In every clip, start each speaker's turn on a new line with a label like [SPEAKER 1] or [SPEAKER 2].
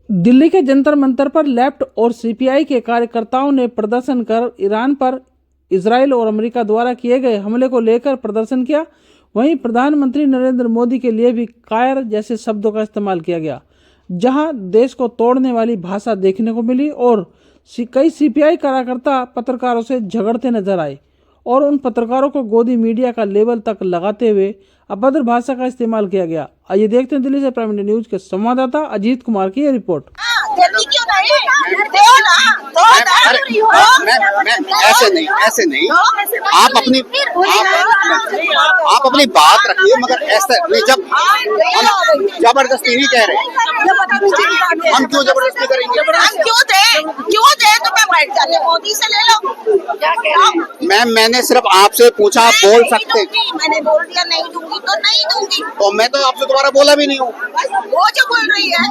[SPEAKER 1] दिल्ली के जंतर मंतर पर लेफ्ट और सीपीआई के कार्यकर्ताओं ने प्रदर्शन कर ईरान पर इजराइल और अमेरिका द्वारा किए गए हमले को लेकर प्रदर्शन किया। वहीं प्रधानमंत्री नरेंद्र मोदी के लिए भी कायर जैसे शब्दों का इस्तेमाल किया गया, जहां देश को तोड़ने वाली भाषा देखने को मिली और कई सीपीआई कार्यकर्ता पत्रकारों से झगड़ते नजर आए और उन पत्रकारों को गोदी मीडिया का लेबल तक लगाते हुए अभद्र भाषा का इस्तेमाल किया गया। आइए देखते हैं दिल्ली से प्राइम मीडिया न्यूज के संवाददाता अजीत कुमार की ये रिपोर्ट।
[SPEAKER 2] ऐसे नहीं आप अपनी बात रखिए, मगर ऐसे नहीं। जब हम जबरदस्ती नहीं कह रहे, हम क्यों जबरदस्ती करेंगे?
[SPEAKER 3] क्यों दे तो मैं बैठ जाते, मोदी से ले लो।
[SPEAKER 2] मैम, मैंने सिर्फ आपसे पूछा, आप बोल सकते।
[SPEAKER 3] मैंने बोल दिया नहीं दूंगी तो नहीं दूंगी,
[SPEAKER 2] तो मैं तो आपसे दोबारा बोला भी नहीं हूँ।
[SPEAKER 3] वो जो बोल रही है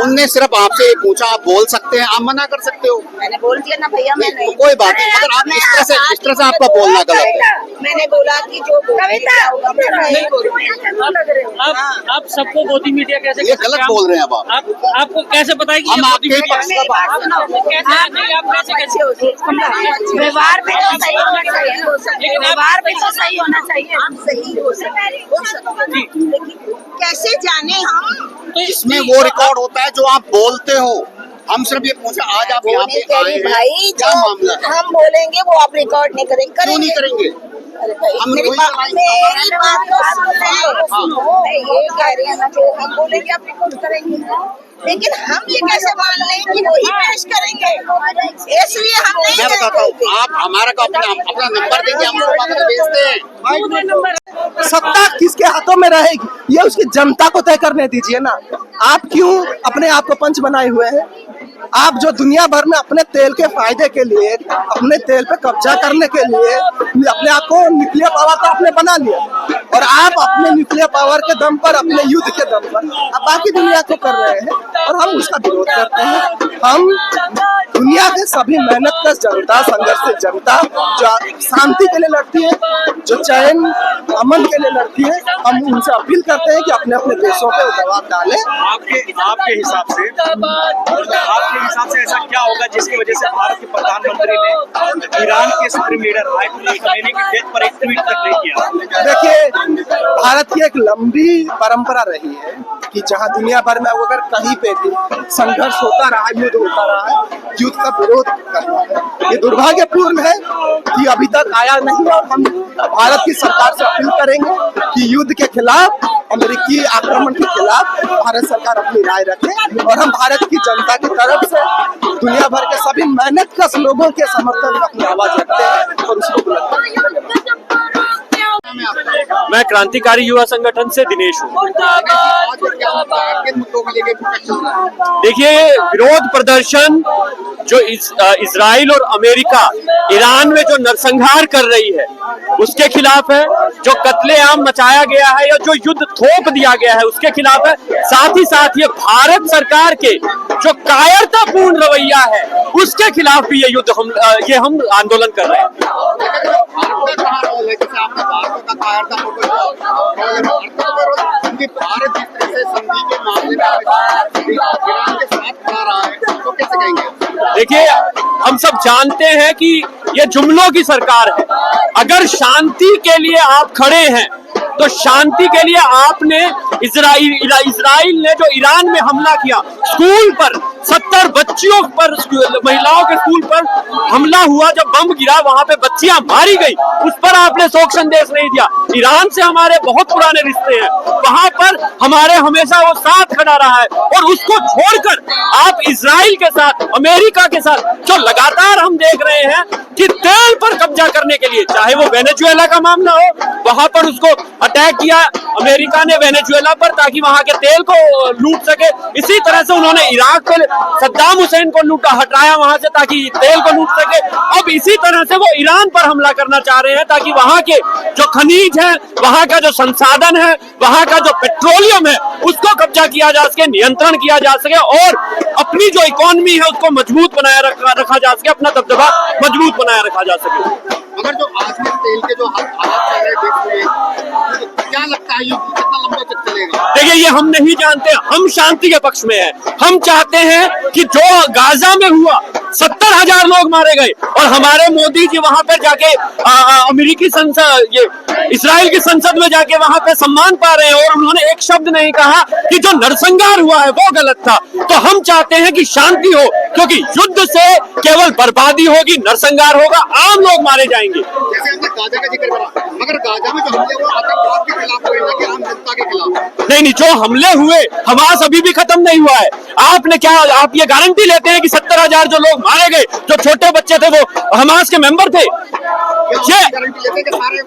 [SPEAKER 2] उनने सिर्फ आपसे पूछा, आप बोल सकते हैं, आप मना कर सकते हो।
[SPEAKER 3] मैंने बोल दिया ना भैया, मैं नहीं।
[SPEAKER 2] कोई बात नहीं, मगर आप इस तरह से आपका बोलना गलत है।
[SPEAKER 3] मैंने बोला कि जो
[SPEAKER 4] आप सबको गोदी मीडिया कैसे?
[SPEAKER 2] ये गलत बोल रहे हैं अब
[SPEAKER 4] आपको कैसे पता है कि
[SPEAKER 2] हम आपके पक्ष का
[SPEAKER 3] व्यवहार भी तो सही होना चाहिए, व्यवहार भी तो सही होना चाहिए। आप सही हो सकते, कैसे जाने हम?
[SPEAKER 4] तो
[SPEAKER 2] इसमें वो रिकॉर्ड होता है जो आप बोलते हो। हम सिर्फ ये पूछा, आज आप यहाँ पे आए हैं,
[SPEAKER 3] भाई
[SPEAKER 2] क्या मामला है?
[SPEAKER 3] हम बोलेंगे वो आप रिकॉर्ड नहीं करेंगे।
[SPEAKER 2] क्यों नहीं करेंगे?
[SPEAKER 3] अरे भाई,
[SPEAKER 2] हम
[SPEAKER 3] मेरी बात तो सुनो। मैं ये कह रही हूँ जो हम बोलेंगे आप रिकॉर्ड करेंगे, लेकिन हम ये कैसे मान लें कि वही पेश करेंगे? इसलिए हम नहीं।
[SPEAKER 2] मैं बताता हूँ, आप हमारा अपना नंबर देंगे, हम लोग भेजते हैं।
[SPEAKER 5] सत्ता किसके हाथों में रहेगी, ये उसकी जनता को तय करने दीजिए ना। आप क्यों अपने आप को पंच बनाए हुए हैं? आप जो दुनिया भर में अपने तेल के फायदे के लिए, अपने तेल पे कब्जा करने के लिए अपने आप को न्यूक्लियर पावर का आपने बना लिया, और आप अपने न्यूक्लियर पावर के दम पर, अपने युद्ध के दम पर आप बाकी दुनिया को कर रहे हैं, और हम उसका विरोध करते हैं। हम दुनिया के सभी मेहनतकश जनता, संघर्षित जनता जो शांति के लिए लड़ती है, जो चैन अमन के लिए लड़ती है, हम उनसे अपील करते हैं कि अपने अपने देशों पे दबाव डालें।
[SPEAKER 6] आपके हिसाब से ऐसा क्या होगा जिसकी वजह से भारत के प्रधानमंत्री ने ईरान के सुप्रीम लीडर आयतुल्लाह खमेनी की डेथ पर एक ट्वीट तक नहीं किया?
[SPEAKER 5] देखिए, भारत की एक लंबी परंपरा रही है कि जहां दुनिया भर में अगर कहीं पे भी संघर्ष होता रहा, युद्ध होता रहा है, युद्ध का विरोध करना है। ये दुर्भाग्यपूर्ण है कि अभी तक आया नहीं, और हम भारत की सरकार से अपील करेंगे कि युद्ध के खिलाफ, अमेरिकी आक्रमण के खिलाफ भारत सरकार अपनी राय रखे, और हम भारत की जनता की तरफ से दुनिया भर के सभी मेहनतकश लोगों के समर्थन में अपनी आवाज रखते हैं और उसको बुलंद।
[SPEAKER 6] मैं क्रांतिकारी युवा संगठन से दिनेश हूँ। देखिए, विरोध प्रदर्शन जो इजराइल और अमेरिका ईरान में जो नरसंहार कर रही है उसके खिलाफ है, जो कत्लेआम मचाया गया है या जो युद्ध थोप दिया गया है उसके खिलाफ है। साथ ही साथ ये भारत सरकार के जो कायरतापूर्ण रवैया है उसके खिलाफ भी ये युद्ध हम आंदोलन कर रहे हैं।
[SPEAKER 2] भारत जिस तरह से संधि के मामले में ईरान के साथ खड़ा रहा है, तो कैसे कहेंगे?
[SPEAKER 6] देखिए, हम सब जानते हैं कि ये जुमलों की सरकार है। अगर शांति के लिए आप खड़े हैं तो शांति के लिए आपने इजराइल ने जो ईरान में हमला किया, स्कूल पर 70 बच्चियों पर, महिलाओं के स्कूल पर हमला हुआ, जब बम गिरा वहां पे बच्चियां मारी गई, उस पर आपने शोक संदेश नहीं दिया। ईरान से हमारे बहुत पुराने रिश्ते हैं, वहां पर हमारे हमेशा वो साथ खड़ा रहा है, और उसको छोड़कर आप इजराइल के साथ, अमेरिका के साथ जो लगातार हम देख रहे हैं कि तेल पर कब्जा करने के लिए, चाहे वो वेनेजुएला का मामला हो, वहां पर उसको अटैक किया अमेरिका ने वेनेजुएला पर ताकि वहां के तेल को लूट सके। इसी तरह से उन्होंने इराक पे सद्दाम हुसैन को हटाया वहां से ताकि तेल को लूट सके। अब इसी तरह से वो ईरान पर हमला करना चाह रहे हैं ताकि वहां के जो खनिज है, वहां का जो संसाधन है, वहां का जो पेट्रोलियम है उसको कब्जा किया जा सके, नियंत्रण किया जा सके और अपनी जो इकोनॉमी है उसको मजबूत बनाए रखा जा सके, अपना दबदबा मजबूत बनाए रखा जा सके।
[SPEAKER 2] मगर जो आज में तेल के जो हालात चल रहे देश में, क्या लगता है ये कितना लंबा तक चलेगा?
[SPEAKER 6] देखिए ये हम नहीं जानते, हम शांति के पक्ष में हैं। हम चाहते हैं कि जो गाजा में हुआ 70,000 लोग मारे गए और हमारे मोदी जी वहां पर जाके अमेरिकी संसद, ये इस्राइल की संसद में जाके वहां पे सम्मान पा रहे हैं और उन्होंने एक शब्द नहीं कहा कि जो नरसंहार हुआ है वो गलत था। तो हम चाहते हैं कि शांति हो, क्योंकि युद्ध से केवल बर्बादी होगी, नरसंहार होगा, आम लोग मारे जाएंगे।
[SPEAKER 2] जैसे हमने गाजा का जिक्र करा, मगर गाजा में जो हमले हुए आतंकवाद के खिलाफ हुए ना कि आम जनता के खिलाफ?
[SPEAKER 6] नहीं, जो हमले हुए हमास अभी भी खत्म नहीं हुआ है। आपने क्या, आप ये गारंटी लेते हैं कि 70,000 जो लोग मारे गए, जो छोटे बच्चे थे वो हमास के मेंबर थे?
[SPEAKER 2] गारंटी लेते हैं कि सारे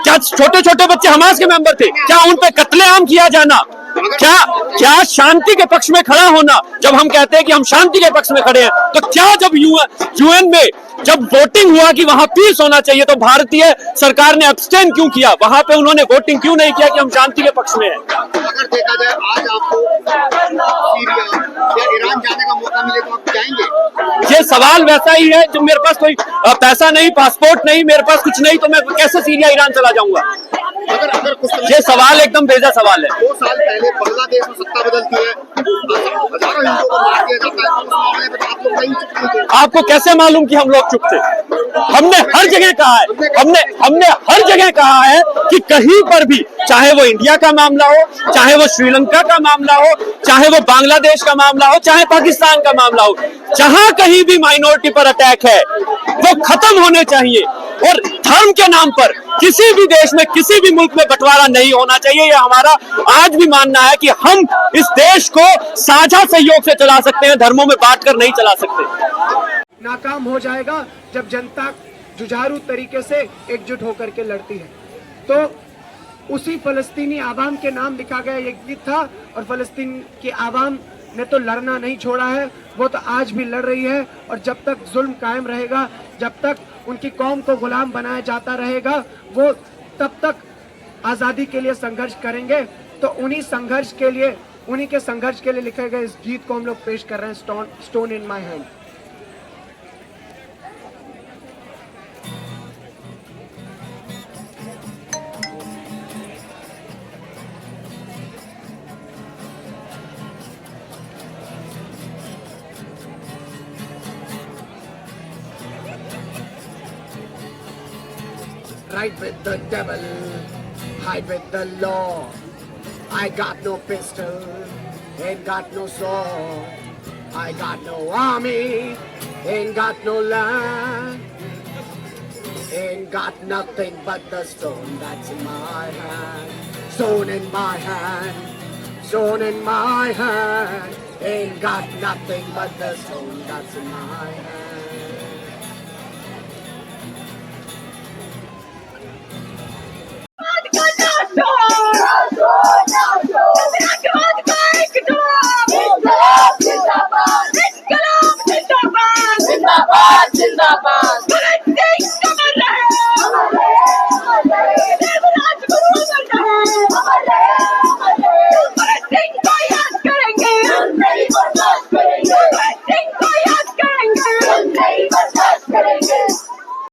[SPEAKER 6] क्या छोटे छोटे बच्चे हमास के मेंबर थे? क्या उन पे कत्लेआम किया जाना, क्या शांति के पक्ष में खड़ा होना? जब हम कहते हैं कि हम शांति के पक्ष में खड़े हैं, तो क्या जब यूएन में जब वोटिंग हुआ कि वहां पीस होना चाहिए तो भारतीय सरकार ने अब्सटेन क्यों किया? वहां पे उन्होंने वोटिंग क्यों नहीं किया कि हम शांति के पक्ष में हैं?
[SPEAKER 2] अगर देखा जाए आज आपको सीरिया या ईरान जाने का मौका मिले तो आप जाएंगे?
[SPEAKER 6] ये सवाल वैसा ही है, जो मेरे पास कोई पैसा नहीं, पासपोर्ट नहीं, मेरे पास कुछ नहीं, तो मैं कैसे सीरिया ईरान चला जाऊंगा?
[SPEAKER 2] अगर कुछ
[SPEAKER 6] ये सवाल एकदम बेजा सवाल है।
[SPEAKER 2] 2 साल पहले बांग्लादेश में सत्ता बदलती है, हजारों हिंदुओं को मार दिया जाता है, तो उस मामले में आप लोग नहीं चुप थे?
[SPEAKER 6] आपको कैसे मालूम कि हम लोग चुप थे? हमने हर जगह कहा है, हमने हर जगह कहा है कि कहीं पर भी, चाहे वो इंडिया का मामला हो, चाहे वो श्रीलंका का मामला हो, चाहे वो बांग्लादेश का मामला हो, चाहे पाकिस्तान का मामला हो, जहां कहीं भी माइनॉरिटी पर अटैक है वो खत्म होने चाहिए और धर्म के नाम पर किसी भी देश में, किसी भी मुल्क में बंटवारा नहीं होना चाहिए। ये हमारा आज भी मानना है कि हम इस देश को साझा सहयोग से चला सकते हैं, धर्मों में बांटकर नहीं चला सकते।
[SPEAKER 5] नाकाम हो जाएगा जब जनता जुझारू तरीके से एकजुट होकर के लड़ती है। तो उसी फलस्तीनी आवाम के नाम लिखा गया ये गीत था और फलस्तीन की आवाम ने तो लड़ना नहीं छोड़ा है, वो तो आज भी लड़ रही है। और जब तक जुल्म कायम रहेगा, जब तक उनकी कौम को गुलाम बनाया जाता रहेगा, वो तब तक आज़ादी के लिए संघर्ष करेंगे। तो उन्हीं के संघर्ष के लिए लिखे गए इस गीत को हम लोग पेश कर रहे हैं, stone in my hand. Ride with the devil, hide with the law. I got no pistol, ain't got no sword. I got no army, ain't got no land. Ain't got nothing but the stone that's in my hand. Stone in my hand, stone in my hand. Ain't got nothing but the stone that's in my hand.
[SPEAKER 3] जिंदाबाद जिंदाबाद